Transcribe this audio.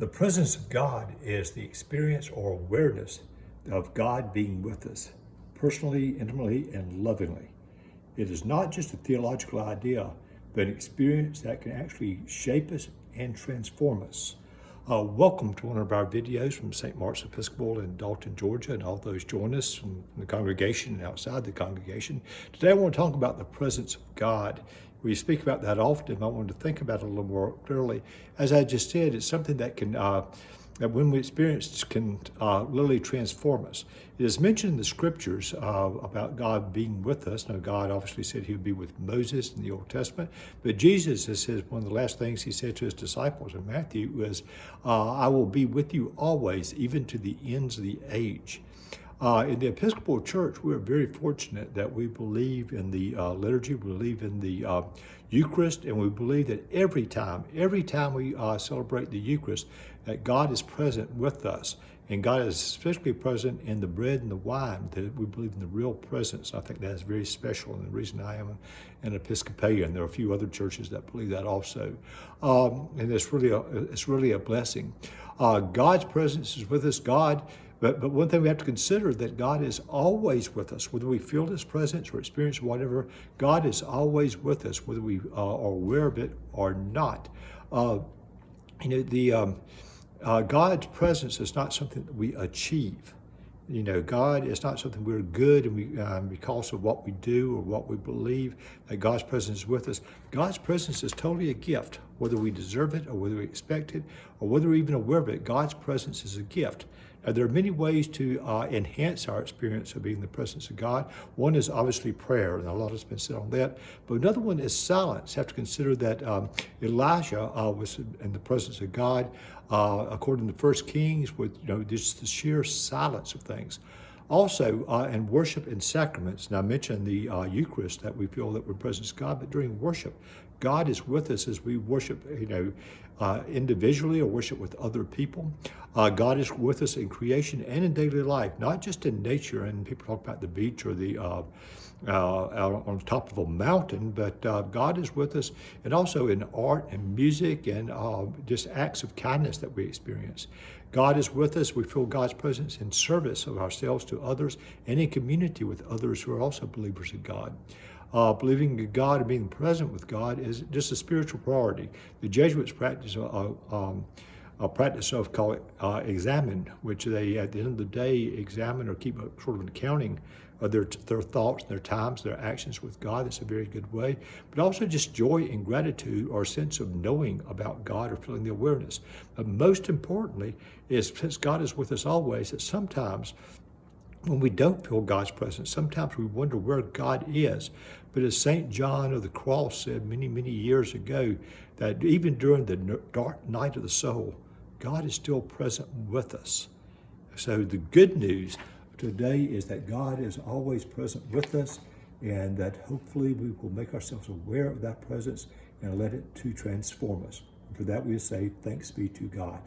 The presence of God is the experience or awareness of God being with us, personally, intimately, and lovingly. It is not just a theological idea, but an experience that can actually shape us and transform us. Welcome to one of our videos from St. Mark's Episcopal in Dalton, Georgia, and all those join us from the congregation and outside the congregation. Today I want to talk about the presence of God. We speak about that often, but I want to think about it a little more clearly. As I just said, it's something that can, that when we experience, can literally transform us. It is mentioned in the scriptures about God being with us. Now, God obviously said he would be with Moses in the Old Testament, but Jesus, it says, one of the last things he said to his disciples in Matthew was, I will be with you always, even to the ends of the age. In the Episcopal Church, we're very fortunate that we believe in the liturgy, we believe in the Eucharist, and we believe that every time we celebrate the Eucharist, that God is present with us. And God is especially present in the bread and the wine, that we believe in the real presence. I think that is very special, and the reason I am an Episcopalian. There are a few other churches that believe that also. And it's really a blessing. God's presence is with us. But one thing we have to consider, that God is always with us, whether we feel his presence or experience whatever. God is always with us, whether we are aware of it or not. God's presence is not something that we achieve. God is not something we're good and we because of what we do or what we believe, that God's presence is with us. God's presence is totally a gift, whether we deserve it or whether we expect it or whether we're even aware of it. God's presence is a gift. Now, there are many ways to enhance our experience of being in the presence of God. One is obviously prayer, and a lot has been said on that. But another one is silence. You have to consider that Elijah was in the presence of God, according to 1 Kings, with just the sheer silence of things. Also, in worship and sacraments, and I mentioned the Eucharist, that we feel that we're in the presence of God, but during worship, God is with us as we worship, individually or worship with other people. God is with us in creation and in daily life, not just in nature. And people talk about the beach or the out on top of a mountain, but God is with us, and also in art and music and just acts of kindness that we experience. God is with us. We feel God's presence in service of ourselves to others and in community with others who are also believers in God. Believing in God and being present with God is just a spiritual priority. The Jesuits practice a practice of call it examine, which they at the end of the day examine or keep a sort of an accounting of their thoughts, their times, their actions with God. That's a very good way. But also just joy and gratitude, or a sense of knowing about God or feeling the awareness. But most importantly is, since God is with us always, that sometimes when we don't feel God's presence, sometimes we wonder where God is. But as St. John of the Cross said many, many years ago, that even during the dark night of the soul, God is still present with us. So the good news today is that God is always present with us, and that hopefully we will make ourselves aware of that presence and let it to transform us. And for that we say, thanks be to God.